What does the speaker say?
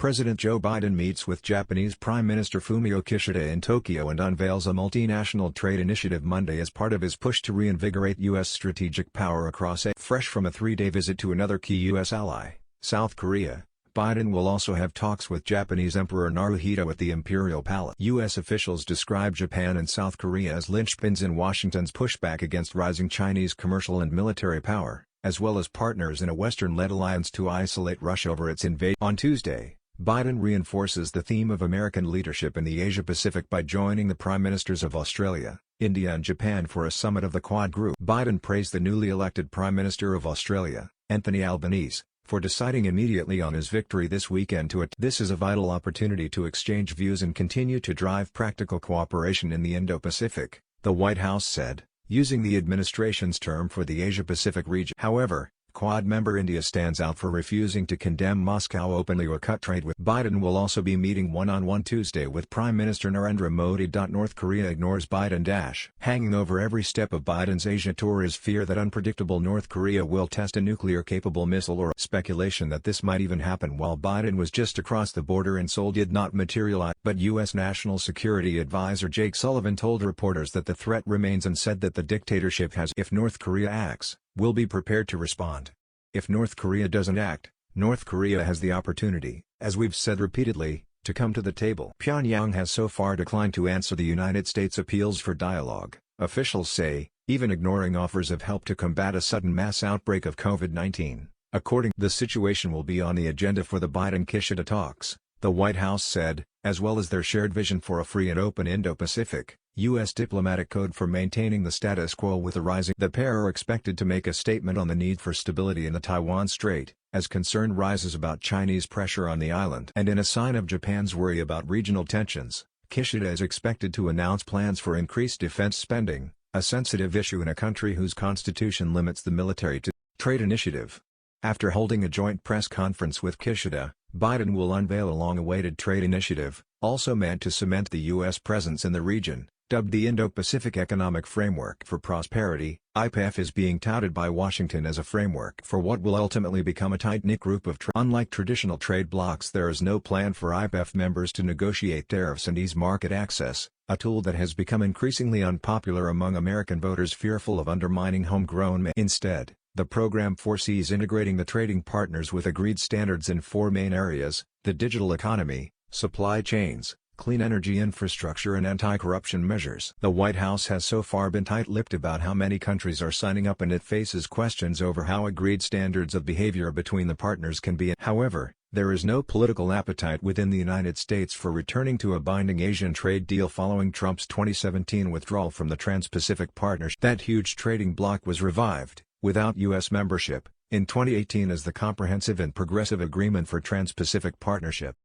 President Joe Biden meets with Japanese Prime Minister Fumio Kishida in Tokyo and unveils a multinational trade initiative Monday as part of his push to reinvigorate U.S. strategic power across Asia. Fresh from a three-day visit to another key U.S. ally, South Korea, Biden will also have talks with Japanese Emperor Naruhito at the Imperial Palace. U.S. officials describe Japan and South Korea as linchpins in Washington's pushback against rising Chinese commercial and military power, as well as partners in a Western-led alliance to isolate Russia over its invasion. On Tuesday, Biden reinforces the theme of American leadership in the Asia-Pacific by joining the Prime Ministers of Australia, India and Japan for a summit of the Quad Group. Biden praised the newly elected Prime Minister of Australia, Anthony Albanese, for deciding immediately on his victory this weekend to This is a vital opportunity to exchange views and continue to drive practical cooperation in the Indo-Pacific, the White House said, using the administration's term for the Asia-Pacific region. However, Quad member India stands out for refusing to condemn Moscow openly or cut trade with. Biden will also be meeting one-on-one Tuesday with Prime Minister Narendra Modi. North Korea ignores Biden. Hanging over every step of Biden's Asia tour is fear that unpredictable North Korea will test a nuclear-capable missile or speculation that this might even happen while Biden was just across the border in Seoul did not materialize. But U.S. National Security Advisor Jake Sullivan told reporters that the threat remains and said that the dictatorship has, if North Korea acts, will be prepared to respond. If North Korea doesn't act, North Korea has the opportunity, as we've said repeatedly, to come to the table. Pyongyang has so far declined to answer the United States' appeals for dialogue, officials say, even ignoring offers of help to combat a sudden mass outbreak of COVID-19. The situation will be on the agenda for the Biden-Kishida talks, the White House said, as well as their shared vision for a free and open Indo-Pacific, U.S. diplomatic code for maintaining the status quo with the rising. The pair are expected to make a statement on the need for stability in the Taiwan Strait, as concern rises about Chinese pressure on the island. And in a sign of Japan's worry about regional tensions, Kishida is expected to announce plans for increased defense spending, a sensitive issue in a country whose constitution limits the military to trade initiative. After holding a joint press conference with Kishida, Biden will unveil a long-awaited trade initiative, also meant to cement the U.S. presence in the region. Dubbed the Indo-Pacific Economic Framework for Prosperity, IPEF is being touted by Washington as a framework for what will ultimately become a tight-knit group of Unlike traditional trade blocs, there is no plan for IPEF members to negotiate tariffs and ease market access, a tool that has become increasingly unpopular among American voters fearful of undermining homegrown. Instead, the program foresees integrating the trading partners with agreed standards in four main areas: the digital economy, supply chains, clean energy infrastructure and anti-corruption measures. The White House has so far been tight-lipped about how many countries are signing up, and it faces questions over how agreed standards of behavior between the partners can be. However, there is no political appetite within the United States for returning to a binding Asian trade deal following Trump's 2017 withdrawal from the Trans-Pacific Partnership. That huge trading bloc was revived, without U.S. membership, in 2018 as the Comprehensive and Progressive Agreement for Trans-Pacific Partnership.